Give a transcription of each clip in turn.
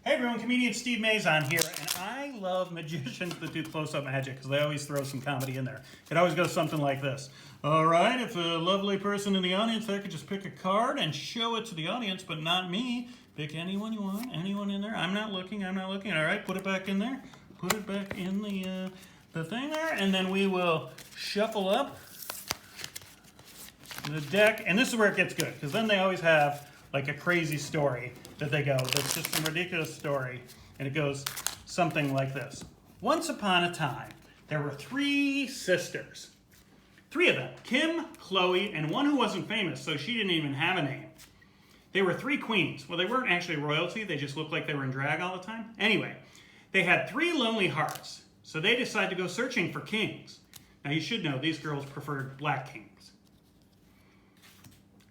Hey everyone, comedian Steve Mazan here, and I love magicians that do close-up magic because they always throw some comedy in there. It always goes something like this. All right, if a lovely person in the audience there could just pick a card and show it to the audience, but not me. Pick anyone you want, anyone in there. I'm not looking. All right, put it back in there. Put it back in the thing there, and then we will shuffle up the deck. And this is where it gets good, because then they always have like a crazy story that they go, that's just some ridiculous story, and it goes something like this. Once upon a time, there were three sisters. Three of them, Kim, Chloe, and one who wasn't famous, so she didn't even have a name. They were three queens. Well, they weren't actually royalty, they just looked like they were in drag all the time. Anyway, they had three lonely hearts, so they decided to go searching for kings. Now you should know, these girls preferred black kings.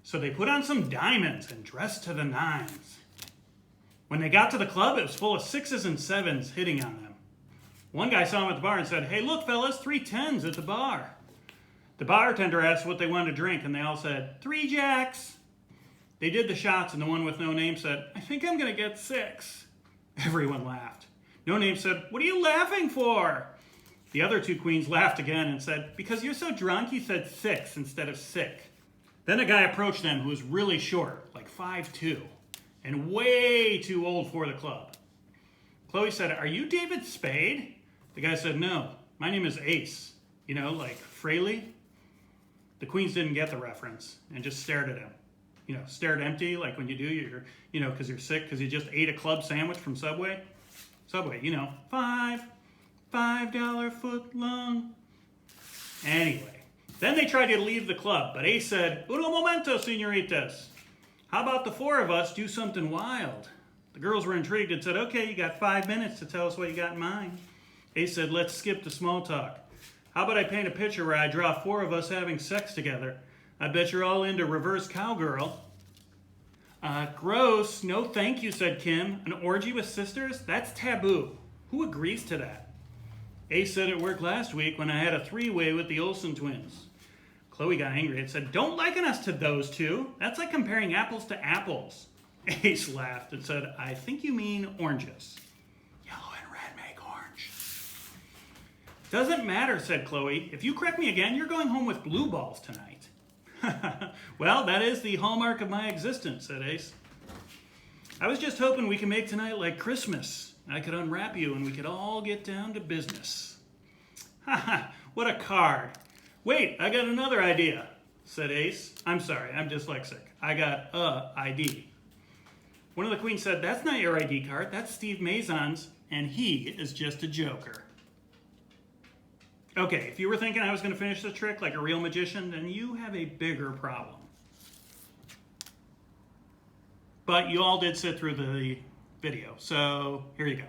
So they put on some diamonds and dressed to the nines. When they got to the club, it was full of sixes and sevens hitting on them. One guy saw them at the bar and said, "Hey, look, fellas, 3 10s at the bar." The bartender asked what they wanted to drink, and they all said, 3 jacks. They did the shots, and the one with no name said, "I think I'm going to get 6. Everyone laughed. No name said, "What are you laughing for?" The other two queens laughed again and said, "Because you're so drunk, you said 6 instead of sick." Then a guy approached them who was really short, like 5'2", and way too old for the club. Chloe said, "Are you David Spade?" The guy said, "No, my name is Ace." You know, like Fraley. The queens didn't get the reference and just stared at him. You know, stared empty, like when you do, because you're sick, because you just ate a club sandwich from Subway. Subway, $5 foot long. Anyway. Then they tried to leave the club, but Ace said, "Uno momento, senoritas. How about the 4 of us do something wild?" The girls were intrigued and said, "Okay, you got 5 minutes to tell us what you got in mind." Ace said, "Let's skip the small talk. How about I paint a picture where I draw 4 of us having sex together? I bet you're all into reverse cowgirl." Gross. No thank you, said Kim. "An orgy with sisters? That's taboo. Who agrees to that?" Ace said it worked last week when I had a 3-way with the Olsen twins. Chloe got angry and said, "Don't liken us to those two. That's like comparing apples to apples." Ace laughed and said, "I think you mean oranges. Yellow and red make orange." "Doesn't matter," said Chloe. "If you correct me again, you're going home with blue balls tonight." "Well, that is the hallmark of my existence," said Ace. "I was just hoping we could make tonight like Christmas. I could unwrap you and we could all get down to business." "Ha, what a card. Wait, I got another idea," said Ace. "I'm sorry, I'm dyslexic. I got a ID." One of the queens said, "That's not your ID card, that's Steve Mazan's, and he is just a joker." Okay, if you were thinking I was going to finish the trick like a real magician, then you have a bigger problem. But you all did sit through the video, so here you go.